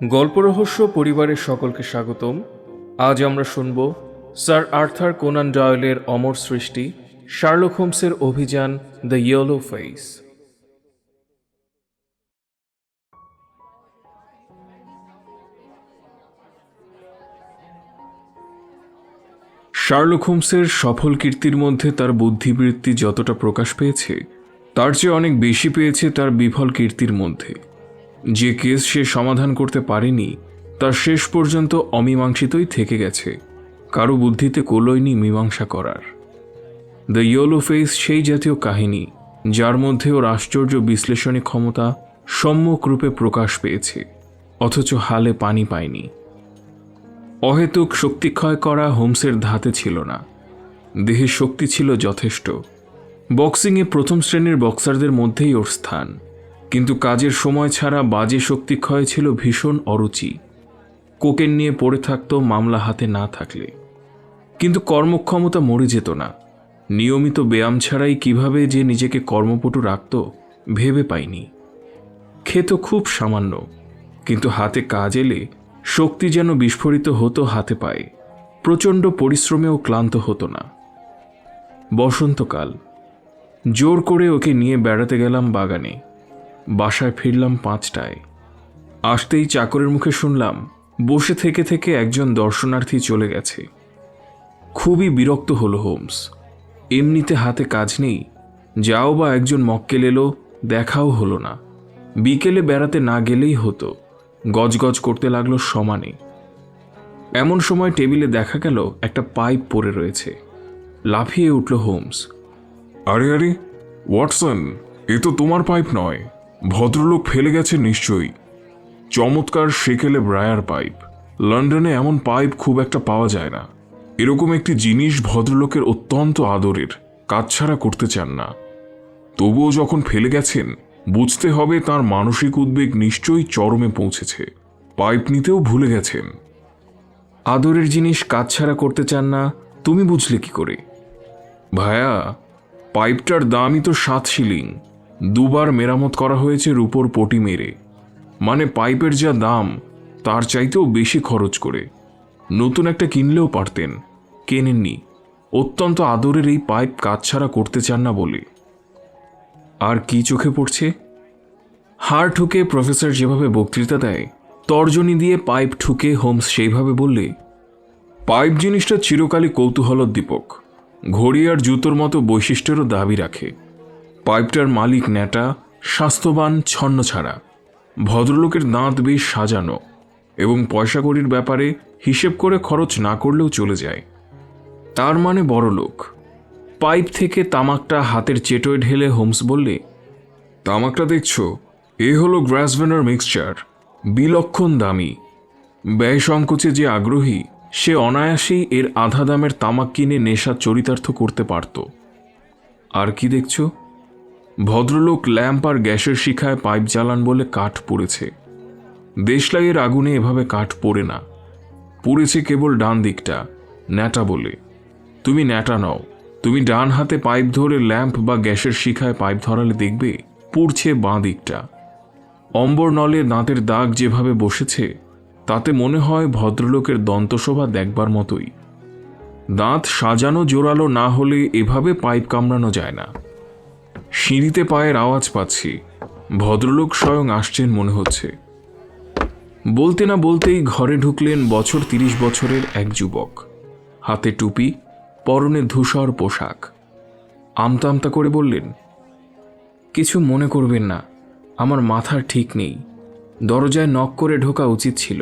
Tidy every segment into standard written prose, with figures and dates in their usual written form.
গল্প রহস্য পরিবারের সকলকে স্বাগতম। আজ আমরা শুনব স্যার আর্থার কোনান ডয়েলের অমর সৃষ্টি শার্লক হোমসের অভিযান দ্য ইয়েলো ফেস। শার্লক হোমসের সফল কীর্তির মধ্যে তার বুদ্ধিবৃত্তি যতটা প্রকাশ পেয়েছে, তার চেয়ে অনেক বেশি পেয়েছে তার বিফল কীর্তির মধ্যে। যে কেস সে সমাধান করতে পারেনি, তার শেষ পর্যন্ত অমীমাংসিতই থেকে গেছে, কারো বুদ্ধিতে কোলোয়নি মীমাংসা করার। দ্য ইয়েলো ফেস সেই জাতীয় কাহিনী যার মধ্যে ওর আশ্চর্য বিশ্লেষণী ক্ষমতা সম্যক রূপে প্রকাশ পেয়েছে, অথচ হালে পানি পায়নি। অহেতুক শক্তিক্ষয় করা হোমসের ধাতে ছিল না, দেহে শক্তি ছিল যথেষ্ট। বক্সিংয়ে প্রথম শ্রেণীর বক্সারদের মধ্যেই ওর স্থান, কিন্তু কাজের সময় ছাড়া বাজে শক্তিক্ষয় ছিল ভীষণ অরুচি। কোকেন নিয়ে পড়ে থাকতো মামলা হাতে না থাকলে, কিন্তু কর্মক্ষমতা মরে যেত না। নিয়মিত ব্যায়াম ছাড়াই কিভাবে যে নিজেকে কর্মপটু রাখত ভেবে পাইনি। খেত খুব সামান্য, কিন্তু হাতে কাজ এলে শক্তি যেন বিস্ফোরিত হতো হাতে পায়ে। প্রচণ্ড পরিশ্রমেও ক্লান্ত হতো না। বসন্তকাল, জোর করে ওকে নিয়ে বেড়াতে গেলাম বাগানে। বাসায় ফিরলাম 5টায়। আসতেই চাকরের মুখে শুনলাম বসে থেকে থেকে একজন দর্শনার্থী চলে গেছে। খুবই বিরক্ত হলো হোমস। এমনিতে হাতে কাজ নেই, যাও বা একজন মক্কেল এলো, দেখাও হলো না। বিকেলে বেড়াতে না গেলেই হতো। গজগজ করতে লাগলো সমানে। এমন সময় টেবিলে দেখা গেল একটা পাইপ পড়ে রয়েছে। লাফিয়ে উঠল হোমস। আরে আরে ওয়াটসন, এ তো তোমার পাইপ নয়, ভদ্রলোক ফেলে গেছে নিশ্চয়ই। চমৎকার সেকেলে ব্রায়ার পাইপ। লন্ডনে এমন পাইপ খুব একটা পাওয়া যায় না। এরকম একটি জিনিস ভদ্রলোকের অত্যন্ত আদরের, কাজছাড়া করতে চান না। তবুও যখন ফেলে গেছেন, বুঝতে হবে তার মানসিক উদ্বেগ নিশ্চয়ই চরমে পৌঁছেছে। পাইপ নিতেও ভুলে গেছেন। আদরের জিনিস কাজছাড়া করতে চান না, তুমি বুঝলে কি করে? ভায়া, পাইপটার দামই তো 7 শিলিং। 2বার মেরামত করা হয়েছে রূপোর পটি মেরে। মানে পাইপের যা দাম, তার চাইতেও বেশি খরচ করে। নতুন একটা কিনলেও পারতেন, কেনেননি। অত্যন্ত আদরের এই পাইপ কাজছাড়া করতে চান না বলে। আর কি চোখে পড়ছে? হাড় ঠুকে প্রফেসর যেভাবে বক্তৃতা দেয়, তর্জনী দিয়ে পাইপ ঠুকে হোমস সেইভাবে বললে, পাইপ জিনিসটা চিরকালই কৌতূহলোদ্দীপক। ঘড়ি আর জুতোর মতো বৈশিষ্ট্যেরও দাবি রাখে। পাইপটার মালিক ন্যাটা, স্বাস্থ্যবান, ছন্ন ছাড়া। ভদ্রলোকের দাঁত বেশ সাজানো, এবং পয়সা কড়ির ব্যাপারে হিসেব করে খরচ না করলেও চলে যায়। তার মানে বড় লোক। পাইপ থেকে তামাকটা হাতের চেটোয় ঢেলে হোমস বললে, তামাকটা দেখছো? এ হলো গ্রাসভেনার মিক্সচার। বিলক্ষণ দামি। ব্যয় সংকোচে যে আগ্রহী, সে অনায়াসেই এর আধা দামের তামাক কিনে নেশা চরিতার্থ করতে পারত। আর কি দেখছো? ভদ্রলোক ল্যাম্প আর গ্যাসের শিখায় পাইপ জ্বালান বলে কাঠ পড়েছে। দেশলাইয়ের আগুনে এভাবে কাঠ পড়ে না। পুড়েছে কেবল ডান দিকটা, ন্যাটা বলে। তুমি ন্যাটা নও। তুমি ডান হাতে পাইপ ধরে ল্যাম্প বা গ্যাসের শিখায় পাইপ ধরালে দেখবে পুড়ছে বাঁ দিকটা। অম্বর নলে দাঁতের দাগ যেভাবে বসেছে, তাতে মনে হয় ভদ্রলোকের দন্তশোভা দেখবার মতোই। দাঁত সাজানো জোরালো না হলে এভাবে পাইপ কামড়ানো যায় না। সিঁড়িতে পায়ের আওয়াজ পাচ্ছি। ভদ্রলোক স্বয়ং আসছেন মনে হচ্ছে। বলতে না বলতেই ঘরে ঢুকলেন 30 বছরের এক যুবক। হাতে টুপি, পরনে ধূসর পোশাক। আমতা আমতা করে বললেন, কিছু মনে করবেন না, আমার মাথার ঠিক নেই। দরজায় নক করে ঢোকা উচিত ছিল।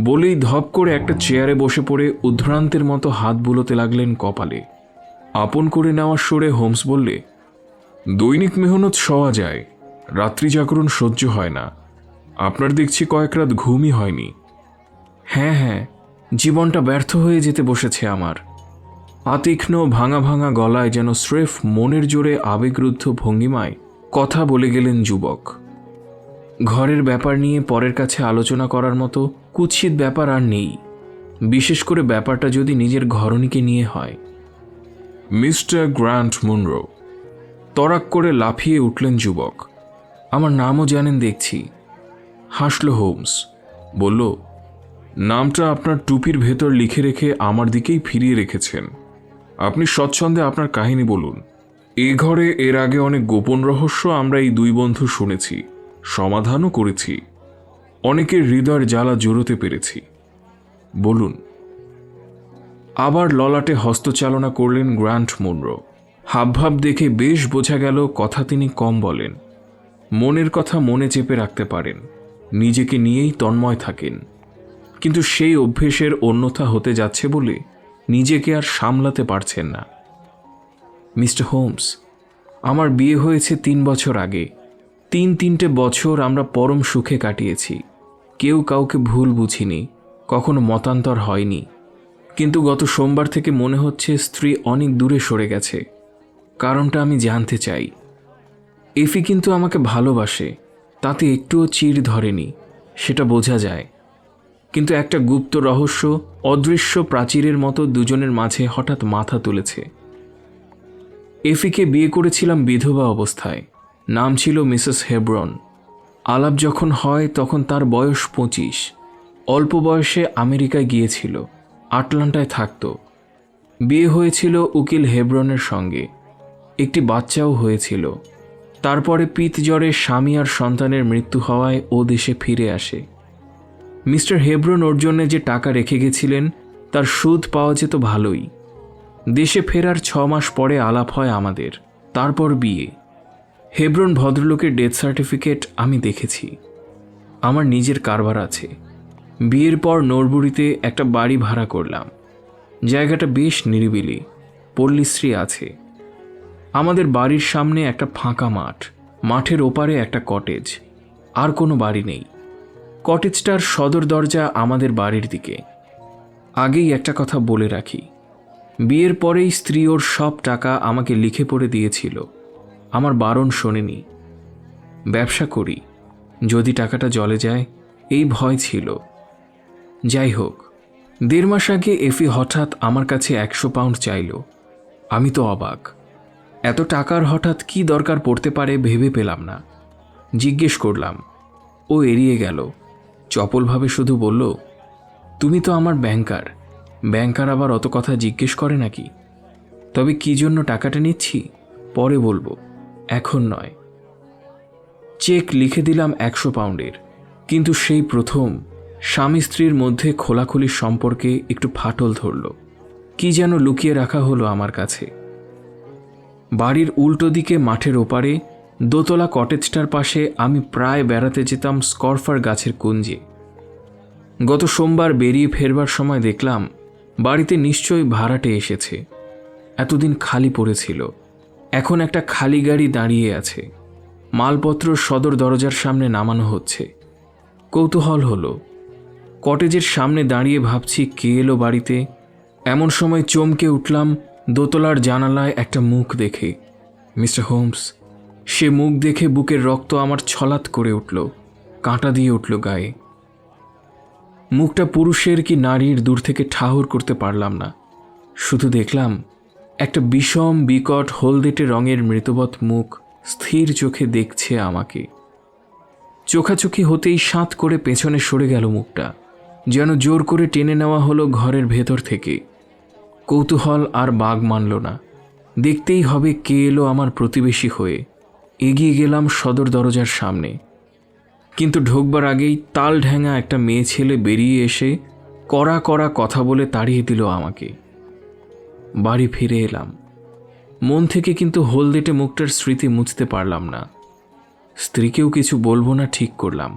বলেই ধপ করে একটা চেয়ারে বসে পড়ে উদ্ভ্রান্তের মতো হাত বুলোতে লাগলেন কপালে। আপন করে নেওয়ার সুরে হোমস বললে, দৈনিক মেহনত সওয়া যায়, রাত্রি জাগরণ সহ্য হয় না। আপনার দেখছি কয়েক রাত ঘুমই হয়নি। হ্যাঁ হ্যাঁ, জীবনটা ব্যর্থ হয়ে যেতে বসেছে আমার। আতীক্ষ্ণ ভাঙা ভাঙা গলায় যেন স্রেফ মনের জোরে আবেগরুদ্ধ ভঙ্গিমায় কথা বলে গেলেন যুবক। ঘরের ব্যাপার নিয়ে পরের কাছে আলোচনা করার মতো কুৎসিত ব্যাপার আর নেই, বিশেষ করে ব্যাপারটা যদি নিজের ঘরণীকে নিয়ে হয়। Mister grant Munro. তড়াক করে লাফিয়ে উঠলেন যুবক। আমার নামও জানেন দেখছি। হাসল হোমস, বলল, নামটা আপনার টুপির ভেতর লিখে রেখে আমার দিকেই ফিরিয়ে রেখেছেন। আপনি স্বচ্ছন্দে আপনার কাহিনী বলুন। এ ঘরে এর আগে অনেক গোপন রহস্য আমরা এই দুই বন্ধু শুনেছি, সমাধানও করেছি, অনেকের হৃদয়ের জ্বালা জোরতে পেরেছি। বলুন। আবার ললাটে হস্তচালনা করলেন গ্র্যান্ট মুনরো। হাবভাব দেখে বেশ বোঝা গেল কথা তিনি কম বলেন, মনের কথা মনে চেপে রাখতে পারেন, নিজেকে নিয়েই তন্ময় থাকেন। কিন্তু সেই অভ্যেসের অন্যথা হতে যাচ্ছে বলে নিজেকে আর সামলাতে পারছেন না। মিস্টার হোমস, আমার বিয়ে হয়েছে 3 বছর আগে। 3 বছর আমরা পরম সুখে কাটিয়েছি। কেউ কাউকে ভুল বুঝিনি, কখনো মতান্তর হয়নি। কিন্তু গত সোমবার থেকে মনে হচ্ছে স্ত্রী অনেক দূরে সরে গেছে। কারণটা আমি জানতে চাই। এফি কিন্তু আমাকে ভালোবাসে, তাতে একটুও চিড় ধরেনি, সেটা বোঝা যায়। কিন্তু একটা গুপ্ত রহস্য অদৃশ্য প্রাচীরের মতো দুজনের মাঝে হঠাৎ মাথা তুলেছে। এফিকে বিয়ে করেছিলাম বিধবা অবস্থায়। নাম ছিল মিসেস হেব্রন। আলাপ যখন হয় তখন তার বয়স 25। অল্প বয়সে আমেরিকায় গিয়েছিল, আটলান্টায় থাকত। বিয়ে হয়েছিল উকিল হেব্রনের সঙ্গে, একটি বাচ্চাও হয়েছিল। তারপরে পিত জ্বরে স্বামী আর সন্তানের মৃত্যু হওয়ায় ও দেশে ফিরে আসে। মিস্টার হেব্রন ওর জন্যে যে টাকা রেখে গেছিলেন তার সুদ পাওয়া যেত ভালোই। দেশে ফেরার 6 মাস পরে আলাপ হয় আমাদের, তারপর বিয়ে। হেব্রন ভদ্রলোকের ডেথ সার্টিফিকেট আমি দেখেছি। আমার নিজের কারবার আছে। বিয়ের পর নরবুরিতে একটা বাড়ি ভাড়া করলাম। জায়গাটা বেশ নিরিবিলি, পল্লীশ্রী আছে। আমাদের বাড়ির সামনে একটা ফাঁকা মাঠ, মাঠের ওপারে একটা কটেজ, আর কোনো বাড়ি নেই। কটেজটার সদর দরজা আমাদের বাড়ির দিকে। আগেই একটা কথা বলে রাখি, বিয়ের পরেই স্ত্রী ওর সব টাকা আমাকে লিখে পড়ে দিয়েছিল। আমার বারণ শোনেনি। ব্যবসা করি, যদি টাকাটা জলে যায় এই ভয় ছিল। যাই হোক, 1.5 মাস আগে এফি হঠাৎ আমার কাছে 100 পাউন্ড চাইল। আমি তো অবাক। এত টাকার হঠাৎ কি দরকার পড়তে পারে ভেবে পেলাম না। জিজ্ঞেস করলাম, ও এড়িয়ে গেল। চপলভাবে শুধু বলল, তুমি তো আমার ব্যাংকার। ব্যাংকার আবার অত কথা জিজ্ঞেস করে নাকি? তবে কি জন্য টাকাটা নিচ্ছি পরে বলবো, এখন নয়। চেক লিখে দিলাম 100 পাউন্ডের। কিন্তু সেই প্রথম স্বামী স্ত্রীর মধ্যে খোলাখুলির সম্পর্কে একটু ফাটল ধরল। কি যেন লুকিয়ে রাখা হলো আমার কাছে। বাড়ির উল্টো দিকে মাঠের ওপারে দোতলা কটেজটার পাশে আমি প্রায় বেড়াতে যেতাম স্করফার গাছের কুঞ্জে। গত সোমবার বেরিয়ে ফেরবার সময় দেখলাম বাড়িতে নিশ্চয়ই ভাড়াটে এসেছে। এতদিন খালি পড়েছিল, এখন একটা খালি গাড়ি দাঁড়িয়ে আছে। মালপত্র সদর দরজার সামনে নামানো হচ্ছে। কৌতূহল হলো। কটেজের সামনে দাঁড়িয়ে ভাবছি কে এলো বাড়িতে। এমন সময় চমকে উঠলাম দোতলার জানালায় একটা মুখ দেখে। মিস্টার হোমস, সে মুখ দেখে বুকের রক্ত আমার ছলাৎ করে উঠল, কাঁটা দিয়ে উঠল গায়ে। মুখটা পুরুষের কি নারীর দূর থেকে ঠাহর করতে পারলাম না। শুধু দেখলাম একটা বিষম বিকট হলদেটে রঙের মৃতবৎ মুখ স্থির চোখে দেখছে আমাকে। চোখাচোখি হতেই সাঁত করে পেছনে সরে গেল মুখটা, যেন জোর করে টেনে নেওয়া হলো ঘরের ভেতর থেকে। কৌতূহল আর বাগ মানল না। দেখতেই হবে কে এলো আমার প্রতিবেশী হয়ে। এগিয়ে গেলাম সদর দরজার সামনে। কিন্তু ঢোকবার আগেই তাল ঢ্যাঙা একটা মেয়ে ছেলে বেরিয়ে এসে কড়া কড়া কথা বলে তাড়িয়ে দিল আমাকে। বাড়ি ফিরে এলাম। মন থেকে কিন্তু হলদেটে মুখটার স্মৃতি মুছতে পারলাম না। স্ত্রীকেও কিছু বলবো না ঠিক করলাম।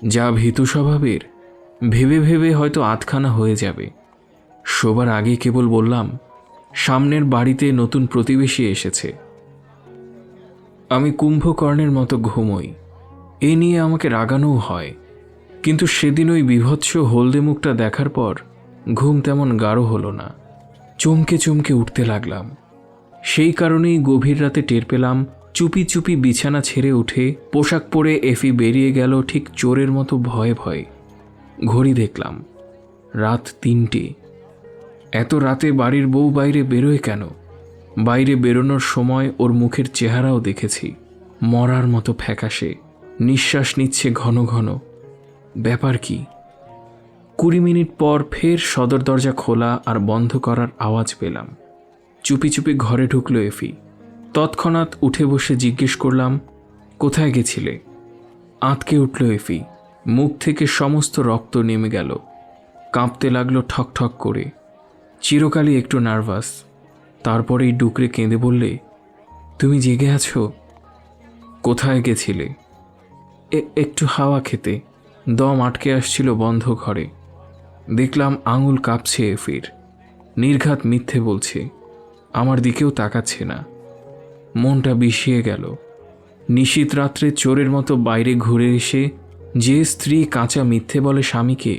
যা ভীতু স্বভাবের, ভেবে ভেবে হয়তো আধখানা হয়ে যাবে। শোবার আগে কেবল বললাম, সামনের বাড়িতে নতুন প্রতিবেশী এসেছে। আমি কুম্ভকর্ণের মতো ঘুমোই, এ নিয়ে আমাকে রাগানোও হয়। কিন্তু সেদিন ওই বিভৎস হলদে মুখটা দেখার পর ঘুম তেমন গাঢ় হলো না। চমকে চমকে উঠতে লাগলাম। সেই কারণেই গভীর রাতে টের পেলাম চুপি চুপি বিছানা ছেড়ে উঠে পোশাক পরে এফি বেরিয়ে গেল ঠিক চোরের মতো ভয়ে ভয়ে। ঘড়ি দেখলাম, রাত 3টে। এত রাতে বাড়ির বউ বাইরে বেরোয় কেন? বাইরে বেরোনোর সময় ওর মুখের চেহারাও দেখেছি, মরার মতো ফ্যাকাশে, নিঃশ্বাস নিচ্ছে ঘন ঘন, ব্যাপার কি? 20 মিনিট পর ফের সদর দরজা খোলা আর বন্ধ করার আওয়াজ পেলাম। চুপি চুপি ঘরে ঢুকলো এফি। তৎক্ষণাৎ উঠে বসে জিজ্ঞেস করলাম, কোথায় গেছিলে? আঁতকে উঠল এফি। মুখ থেকে সমস্ত রক্ত নেমে গেল। কাঁপতে লাগলো ঠক ঠক করে। চিরকালই একটু নার্ভাস। তারপরেই ডুকরে কেঁদে বললে, তুমি জেগে আছো? কোথায় গেছিলে? একটু হাওয়া খেতে। দম আটকে আসছিল বন্ধ ঘরে। দেখলাম আঙুল কাঁপছে এফির। নির্ঘাত মিথ্যে বলছে। আমার দিকেও তাকাচ্ছে না। মনটা বিষিয়ে গেল। নিশীত রাত্রে চোরের মতো বাইরে ঘুরে এসে যে স্ত্রী কাঁচা মিথ্যে বলে স্বামীকে,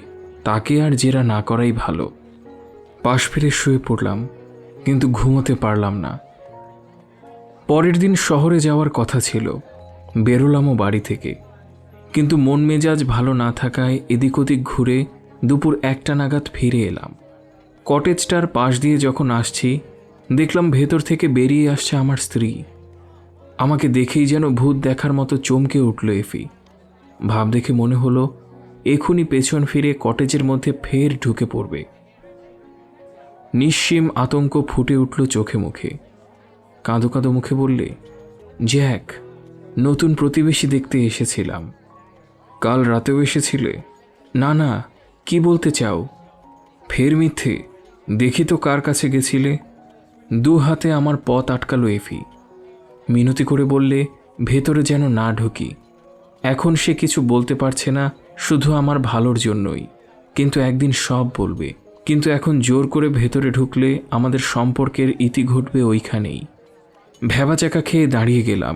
তাকে আর জেরা না করাই ভালো। পাশ ফিরে শুয়ে পড়লাম, কিন্তু ঘুমোতে পারলাম না। পরের দিন শহরে যাওয়ার কথা ছিল। বেরোলামও বাড়ি থেকে, কিন্তু মন মেজাজ ভালো না থাকায় এদিক ওদিক ঘুরে দুপুর 1টা নাগাদ ফিরে এলাম। কটেজটার পাশ দিয়ে যখন আসছি, দেখলাম ভেতর থেকে বেরিয়ে আসছে আমার স্ত্রী। আমাকে দেখেই যেন ভূত দেখার মতো চমকে উঠল এফি। ভাব দেখে মনে হলো এখনই পেছন ফিরে কটেজের মধ্যে ফের ঢুকে পড়বে। নিঃসীম আতঙ্ক ফুটে উঠল চোখে মুখে। কাঁদো কাঁদো মুখে বললে, জ্যাক, নতুন প্রতিবেশী দেখতে এসেছিলাম। কাল রাতেও এসেছিলে? না না, কি বলতে চাও? ফের মিথ্যে। দেখি তো কার কাছে গেছিলে। 2 হাতে আমার পথ আটকালো এফি। মিনতি করে বললে ভেতরে যেন না ঢুকি। এখন সে কিছু বলতে পারছে না, শুধু আমার ভালোর জন্যই। কিন্তু একদিন সব বলবে। কিন্তু এখন জোর করে ভেতরে ঢুকলে আমাদের সম্পর্কের ইতি ঘটবে ওইখানেই। ভ্যাবাচাকা খেয়ে দাঁড়িয়ে গেলাম।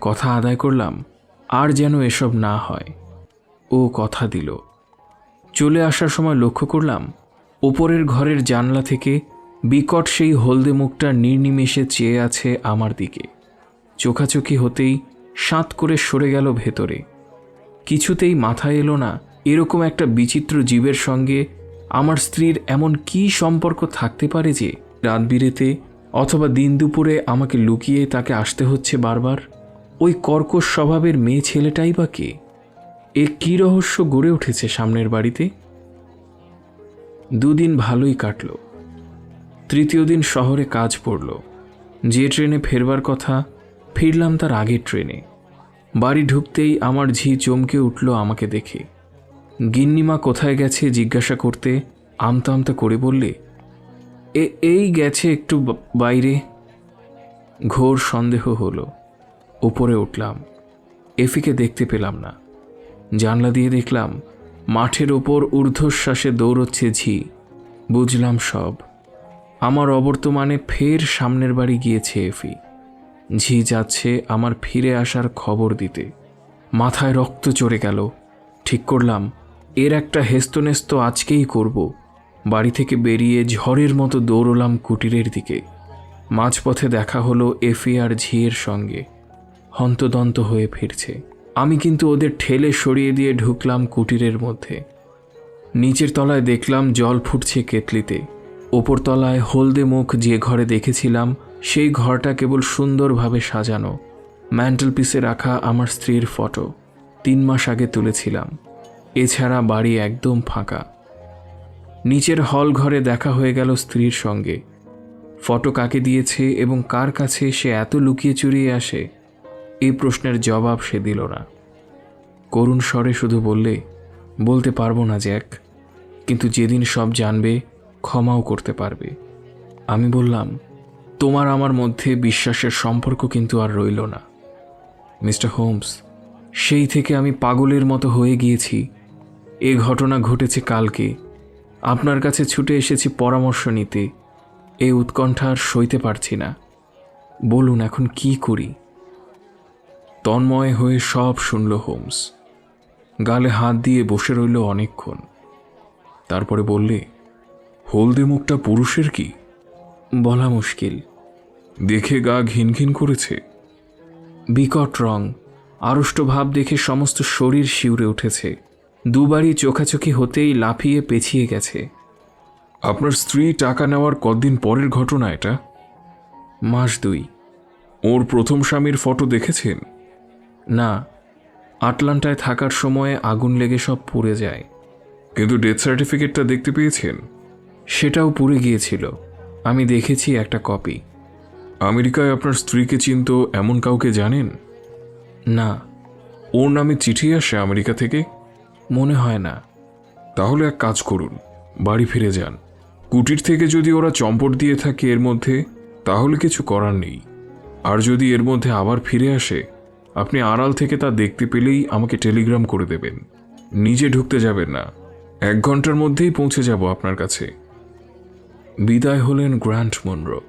কথা আদায় করলাম, আর যেন এসব না হয়। ও কথা দিল। চলে আসার সময় লক্ষ্য করলাম ওপরের ঘরের জানলা থেকে বিকট সেই হলদে মুখটা নির্নিমেষে চেয়ে আছে আমার দিকে। চোখাচোখি হতেই সাঁত করে সরে গেল ভেতরে। কিছুতেই মাথায় এলো না এরকম একটা বিচিত্র জীবের সঙ্গে আমার স্ত্রীর এমন কি সম্পর্ক থাকতে পারে যে রাত বিরেতে অথবা দিন দুপুরে আমাকে লুকিয়ে তাকে আসতে হচ্ছে বারবার। ওই কর্কশ স্বভাবের মেয়ে ছেলেটাই বা কে? এ কী রহস্য গড়ে উঠেছে সামনের বাড়িতে? 2 দিন ভালোই কাটল। 3য় দিন শহরে কাজ পড়ল। যে ট্রেনে ফেরবার কথা, ফিরলাম তার আগের ট্রেনে। বাড়ি ঢুকতেই আমার ঝি চমকে উঠল আমাকে দেখে। গিন্নিমা কোথায় গেছে জিজ্ঞাসা করতে আমতা আমতা করে বললে, এই গেছে একটু বাইরে। ঘোর সন্দেহ হলো। উপরে উঠলাম। এফিকে দেখতে পেলাম না। জানলা দিয়ে দেখলাম মাঠের ওপর ঊর্ধ্বশ্বাসে দৌড়চ্ছে ঝি। বুঝলাম সব। আমার অবর্তমানে ফের সামনের বাড়ি গিয়েছে এফি। ঝি যাচ্ছে আমার ফিরে আসার খবর দিতে। মাথায় রক্ত চড়ে গেল। ঠিক করলাম এর একটা হেস্তনেস্ত আজকেই করব। বাড়ি থেকে বেরিয়ে ঝড়ের মতো দৌড়লাম কুটিরের দিকে। মাঝপথে দেখা হলো এফি আর ঝিয়ের সঙ্গে। হন্তদন্ত হয়ে ফিরছে। আমি কিন্তু ওদের ঠেলে সরিয়ে দিয়ে ঢুকলাম কুটিরের মধ্যে। নিচের তলায় দেখলাম জল ফুটছে কেতলিতে। ওপর তলায় হলদে মুখ যে ঘরে দেখেছিলাম সেই ঘরটা কেবল সুন্দরভাবে সাজানো। ম্যান্টেলপিসে রাখা আমার স্ত্রীর ফটো, 3 মাস আগে তুলেছিলাম। এছাড়া বাড়ি একদম ফাঁকা। নিচের হল ঘরে দেখা হয়ে গেল স্ত্রীর সঙ্গে। ফটো কাকে দিয়েছে এবং কার কাছে সে এত লুকিয়ে চুরিয়ে আসে, এই প্রশ্নের জবাব সে দিল না। করুণ স্বরে শুধু বললে, বলতে পারবো না জ্যাক, কিন্তু যেদিন সব জানবে ক্ষমাও করতে পারবে। আমি বললাম, তোমার আমার মধ্যে বিশ্বাসের সম্পর্ক কিন্তু আর রইল না মিস্টার হোমস। সেই থেকে আমি পাগলের মতো হয়ে গিয়েছি। এ ঘটনা ঘটেছে কালকে। আপনার কাছে ছুটে এসেছি পরামর্শ নিতে। এই উৎকণ্ঠা আর সইতে পারছি না। বলুন এখন কি করি? তন্ময় হয়ে সব শুনল হোমস। গালে হাত দিয়ে বসে রইল অনেকক্ষণ। তারপরে বললে, হলদে মুখটা পুরুষের কি? বলা মুশকিল। দেখে গা ঘিন ঘিন করেছে। বিকট রং, আড়ষ্ট ভাব দেখে সমস্ত শরীর শিউরে উঠেছে। 2 বারই চোখাচোখি হতেই লাফিয়ে পেছিয়ে গেছে। আপনার স্ত্রী টাকা নেওয়ার কদিন পরের ঘটনা এটা? মাস 2। ওর প্রথম স্বামীর ফটো দেখেছেন? না, আটলান্টায় থাকার সময় আগুন লেগে সব পুড়ে যায়। কিন্তু ডেথ সার্টিফিকেটটা দেখতে পেয়েছেন? সেটাও পুড়ে গিয়েছিল, আমি দেখেছি একটা কপি। আমেরিকায় আপনার স্ত্রীকে চিনত এমন কাউকে জানেন? না, ওর নামে চিঠি আসে আমেরিকা থেকে? মনে হয় না। তাহলে এক কাজ করুন, বাড়ি ফিরে যান। কুটির থেকে যদি ওরা চম্পট দিয়ে থাকে এর মধ্যে, তাহলে কিছু করার নেই। আর যদি এর মধ্যে আবার ফিরে আসে, আপনি আড়াল থেকে তা দেখতে পেলেই আমাকে টেলিগ্রাম করে দেবেন। নিজে ঢুকতে যাবেন না, 1 ঘন্টার মধ্যেই পৌঁছে যাব আপনার কাছে। বিদায় হলেন গ্র্যান্ট মনরো।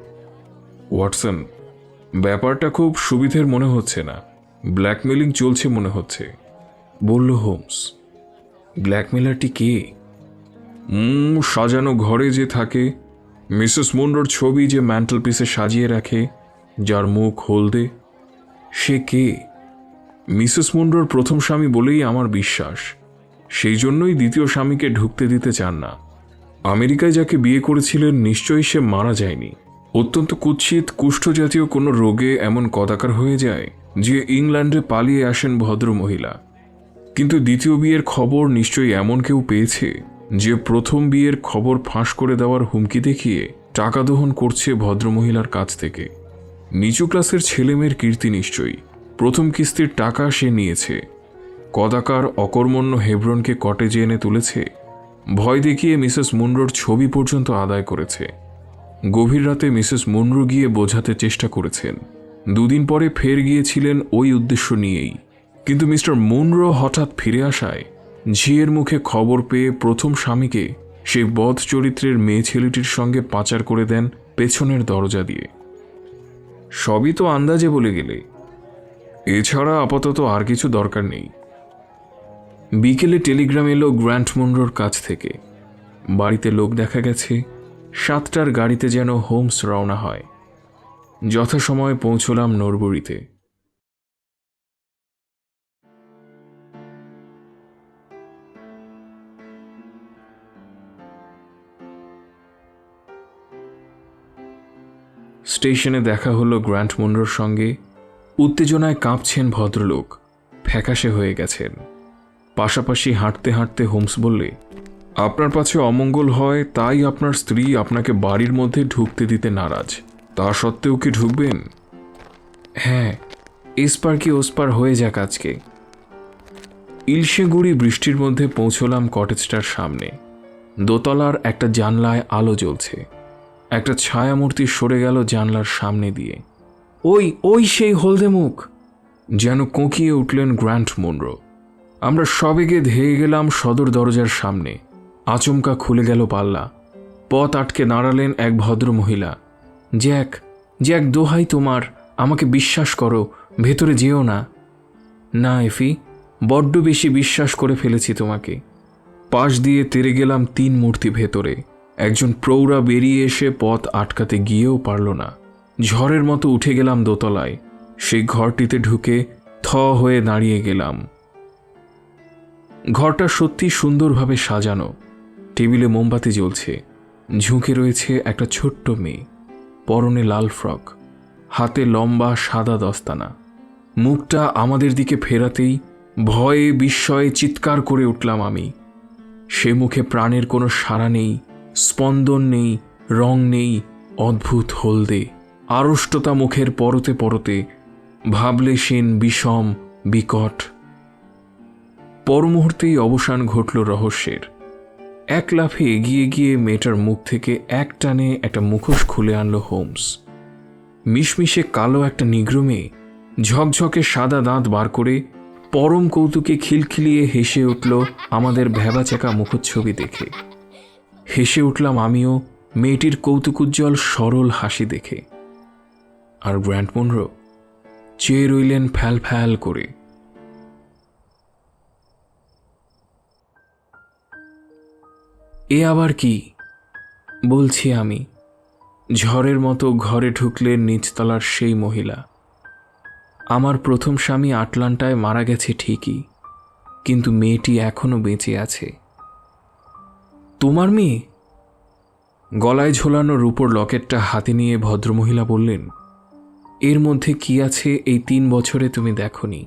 ওয়াটসন, ব্যাপারটা খুব সুবিধের মনে হচ্ছে না, ব্ল্যাকমেলিং চলছে মনে হচ্ছে, বলল হোমস। ব্ল্যাকমেলারটি কে? সাজানো ঘরে যে থাকে, মিসেস মুন্ডোর ছবি যে ম্যান্টেলপিসে সাজিয়ে রাখে, যার মুখ হলদে। সে কে? মিসেস মুন্ডোর প্রথম স্বামী বলেই আমার বিশ্বাস। সেই জন্যই দ্বিতীয় স্বামীকে ঢুকতে দিতে চান না। আমেরিকায় যাকে বিয়ে করেছিলেন নিশ্চয়ই সে মারা যায়নি। অত্যন্ত কুৎসিত কুষ্ঠজাতীয় কোনো রোগে এমন কদাকার হয়ে যায় যে ইংল্যান্ডে পালিয়ে আসেন ভদ্র মহিলা। কিন্তু দ্বিতীয় বিয়ের খবর নিশ্চয়ই এমন কেউ পেয়েছে যে প্রথম বিয়ের খবর ফাঁস করে দেওয়ার হুমকি দেখিয়ে টাকা দহন করছে ভদ্রমহিলার কাছ থেকে। নিচু ক্লাসের ছেলেমেয়ের কীর্তি নিশ্চয়ই। প্রথম কিস্তির টাকা সে নিয়েছে, কদাকার অকর্মণ্য হেব্রনকে কটেজে এনে তুলেছে, ভয় দেখিয়ে মিসেস মুন্ডোর ছবি পর্যন্ত আদায় করেছে। গভীর রাতে মিসেস মুন্ডো গিয়ে বোঝাতে চেষ্টা করেছেন, 2 দিন পরে ফের গিয়েছিলেন ওই উদ্দেশ্য নিয়েই। কিন্তু মিস্টার মুন্ডো হঠাৎ ফিরে আসায় ঝিয়ের মুখে খবর পেয়ে প্রথম স্বামীকে সেই বধ চরিত্রের মেয়ে ছেলেটির সঙ্গে পাচার করে দেন পেছনের দরজা দিয়ে। সবই তো আন্দাজে বলে গেলে। এছাড়া আপাতত আর কিছু দরকার নেই। বিকেলে টেলিগ্রাম এলো গ্র্যান্ট মনরোর কাছ থেকে। বাড়িতে লোক দেখা গেছে। 7টার গাড়িতে যেন হোমস রওনা হয়। যথাসময়ে পৌঁছলাম নরবরিতে। স্টেশনে দেখা হলো গ্র্যান্ট মনরোর সঙ্গে। উত্তেজনায় কাঁপছেন ভদ্রলোক, ফ্যাকাশে হয়ে গেছেন। পাশাপাশি হাঁটতে হাঁটতে হোমস বললে, আপনার পাছে অমঙ্গল হয় তাই আপনার স্ত্রী আপনাকে বাড়ির মধ্যে ঢুকতে দিতে নারাজ, তা সত্ত্বেও কি ঢুকবেন? হ্যাঁ, এসপার কি ওসপার হয়ে যাক আজকে। ইলশেগুড়ি বৃষ্টির মধ্যে পৌঁছলাম কটেজটার সামনে। দোতলার একটা জানলায় আলো জ্বলছে। একটা ছায়ামূর্তি সরে গেল জানলার সামনে দিয়ে। ওই ওই সেই হলদে মুখ! যেন কোঁকিয়ে উঠলেন গ্র্যান্ট মনরো। আমরা সবেগে ধেয়ে গেলাম সদর দরজার সামনে। আচমকা খুলে গেল পাল্লা। পথ আটকে দাঁড়ালেন এক ভদ্র মহিলা। জ্যাক, জ্যাক, দোহাই তোমার, আমাকে বিশ্বাস করো, ভেতরে যেও না। না এফি, বড্ড বেশি বিশ্বাস করে ফেলেছি তোমাকে। পাশ দিয়ে তেরে গেলাম 3 মূর্তি ভেতরে। একজন প্রৌঢ়া বেরিয়ে এসে পথ আটকাতে গিয়েও পারল না। ঝড়ের মতো উঠে গেলাম দোতলায়। সেই ঘরটিতে ঢুকে থ হয়ে দাঁড়িয়ে গেলাম। ঘরটা সত্যি সুন্দরভাবে সাজানো। টেবিলে মোমবাতি জ্বলছে। ঝুঁকে রয়েছে একটা ছোট্ট মেয়ে, পরনে লাল ফ্রক, হাতে লম্বা সাদা দস্তানা। মুখটা আমাদের দিকে ফেরাতেই ভয়ে বিস্ময়ে চিৎকার করে উঠলাম আমি। সে মুখে প্রাণের কোনো সাড়া নেই, স্পন্দন নেই, রং নেই, অদ্ভুত হলদে। আড়ষ্টতা মুখের পরতে পরতে, ভাবলেশীন, বিষম, বিকট। পর মুহূর্তেই অবসান ঘটল রহস্যের। এক লাফে এগিয়ে গিয়ে মেয়েটার মুখ থেকে এক টানে একটা মুখোশ খুলে আনল হোমস। মিশমিশে কালো একটা নিগ্রো মেয়ে ঝকঝকে সাদা দাঁত বার করে পরম কৌতুকে খিলখিলিয়ে হেসে উঠল আমাদের ভ্যাবাচেকা মুখচ্ছবি দেখে। হেসে উঠলাম আমিও মেয়েটির কৌতুকোজ্জ্বল সরল হাসি দেখে। আর গ্র্যান্ট মনরো চেয়ে রইলেন ফ্যাল ফ্যাল করে। এ আবার কি বলছি আমি? ঝড়ের মতো ঘরে ঢুকলেন নিচতলার সেই মহিলা। আমার প্রথম স্বামী আটলান্টায় মারা গেছে ঠিকই, কিন্তু মেয়েটি এখনো বেঁচে আছে। তোমার মেয়ে? গলায় ঝোলানো রূপোর লকেটটা হাতে নিয়ে ভদ্রমহিলা বললেন, এর মধ্যে কি আছে এই 3 বছরে তুমি দেখনি?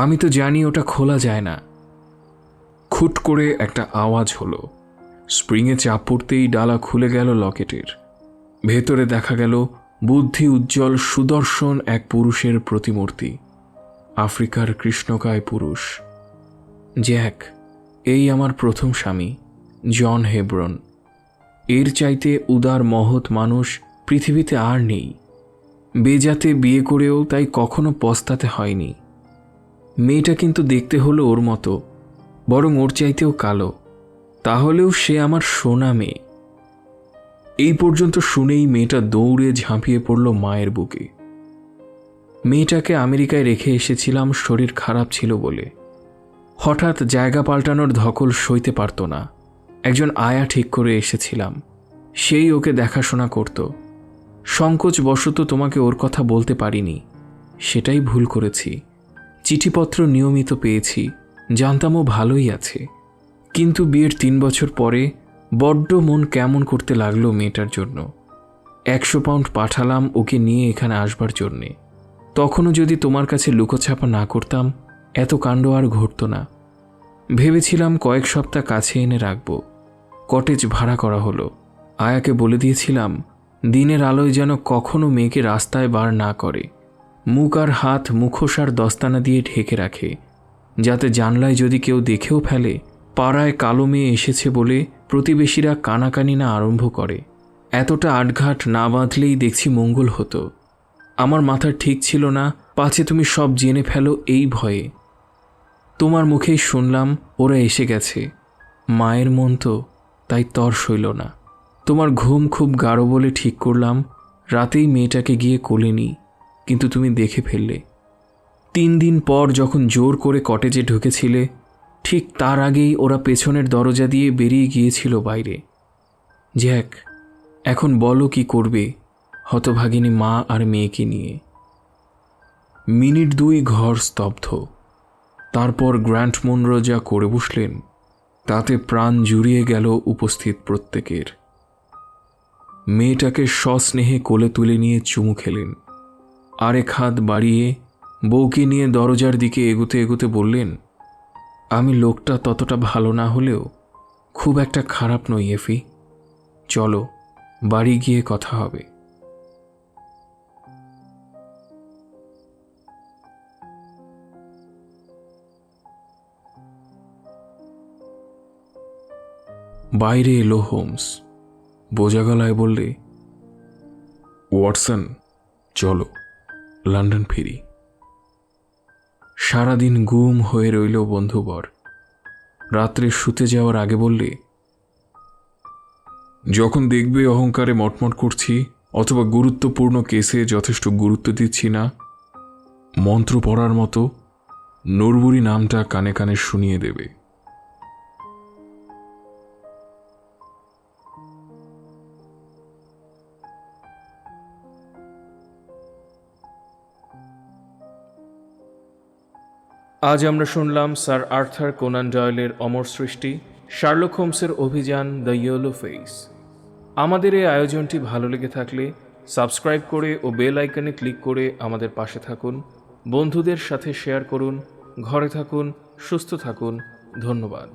আমি তো জানি ওটা খোলা যায় না। খুট করে একটা আওয়াজ হলো। স্প্রিংয়ে চাপ পড়তেই ডালা খুলে গেল লকেটের। ভেতরে দেখা গেল বুদ্ধি উজ্জ্বল সুদর্শন এক পুরুষের প্রতিমূর্তি। আফ্রিকার কৃষ্ণকায় পুরুষ। জ্যাক, এই আমার প্রথম স্বামী, জন হেব্রন। এর চাইতে উদার মহৎ মানুষ পৃথিবীতে আর নেই। বেজাতে বিয়ে করেও তাই কখনো পস্তাতে হয়নি। মেয়েটা কিন্তু দেখতে হলো ওর মতো, বরং ওর চাইতেও কালো। তাহলেও সে আমার সোনা মেয়ে। এই পর্যন্ত শুনেই মেয়েটা দৌড়ে ঝাঁপিয়ে পড়ল মায়ের বুকে। মেয়েটাকে আমেরিকায় রেখে এসেছিলাম শরীর খারাপ ছিল বলে। হঠাৎ জায়গা পাল্টানোর ধকল সইতে পারত না। একজন আয়া ঠিক করে এসেছিলাম, সেই ওকে দেখাশোনা করত। সংকোচবশত তোমাকে ওর কথা বলতে পারিনি, সেটাই ভুল করেছি। চিঠিপত্র নিয়মিত পেয়েছি, জানতামও ভালোই আছে। কিন্তু বিয়ের 3 বছর পরে বড্ড মন কেমন করতে লাগলো মেয়েটার জন্য। 100 পাউন্ড পাঠালাম ওকে নিয়ে এখানে আসবার জন্যে। তখনও যদি তোমার কাছে লুকোছাপা না করতাম, এত কাণ্ড আর ঘটত না। ভেবেছিলাম কয়েক সপ্তাহ কাছে এনে রাখব। কটেজ ভাড়া করা হলো। আয়াকে বলে দিয়েছিলাম দিনের আলোয় যেন কখনো মেয়েকে রাস্তায় বার না করে। মুখ আর হাত মুখোশ আর দস্তানা দিয়ে ঢেকে রাখে, যাতে জানলায় যদি কেউ দেখেও ফেলে পাড়ায় কালো মেয়ে এসেছে বলে প্রতিবেশীরা কানাকানি না আরম্ভ করে। এতটা আটঘাট না বাঁধলেই দেখছি মঙ্গল হতো। আমার মাথা ঠিক ছিল না, পাছে তুমি সব জেনে ফেলো এই ভয়ে। তোমার মুখেই শুনলাম ওরা এসে গেছে। মায়ের মন তো, তাই তর সইল না। তোমার ঘুম খুব গাঢ় বলে ঠিক করলাম রাতেই মেয়েটাকে গিয়ে কোলে নিই, কিন্তু তুমি দেখে ফেললে। 3 দিন পর যখন জোর করে কটেজে ঢুকেছিলে, ঠিক তার আগেই ওরা পেছনের দরজা দিয়ে বেরিয়ে গিয়েছিল বাইরে। জ্যাক, এখন বলো কি করবে হতভাগিনী মা আর মেয়েকে নিয়ে? মিনিট 2 ঘর স্তব্ধ। তারপর গ্র্যান্ট মুনরো যা করে বসলেন তাতে প্রাণ জুড়িয়ে গেল উপস্থিত প্রত্যেকের। মেয়েটাকে সস্নেহে কোলে তুলে নিয়ে চুমু খেলেন। আরেক হাত বাড়িয়ে বউকে নিয়ে দরজার দিকে এগোতে এগোতে বললেন, আমি লোকটা ততটা ভালো না হলেও খুব একটা খারাপ নই এফি। চলো, বাড়ি গিয়ে কথা হবে। বাইরে এলো হোমস। বোঝা গলায় বললে, ওয়াটসন, চলো লন্ডন ফিরি। সারাদিন গুম হয়ে রইল বন্ধুবর। রাত্রে শুতে যাওয়ার আগে বললে, যখন দেখবে অহংকারে মটমট করছি অথবা গুরুত্বপূর্ণ কেসে যথেষ্ট গুরুত্ব দিচ্ছি না, মন্ত্র পড়ার মতো নরবুরি নামটা কানে কানে শুনিয়ে দেবে। আজ আমরা শুনলাম স্যার আর্থার কোনান ডয়েলের অমর সৃষ্টি শার্লক হোমসের অভিযান দ্য ইয়েলো ফেস। আমাদের এই আয়োজনটি ভালো লেগে থাকলে সাবস্ক্রাইব করে ও বেল আইকনে ক্লিক করে আমাদের পাশে থাকুন। বন্ধুদের সাথে শেয়ার করুন। ঘরে থাকুন, সুস্থ থাকুন। ধন্যবাদ।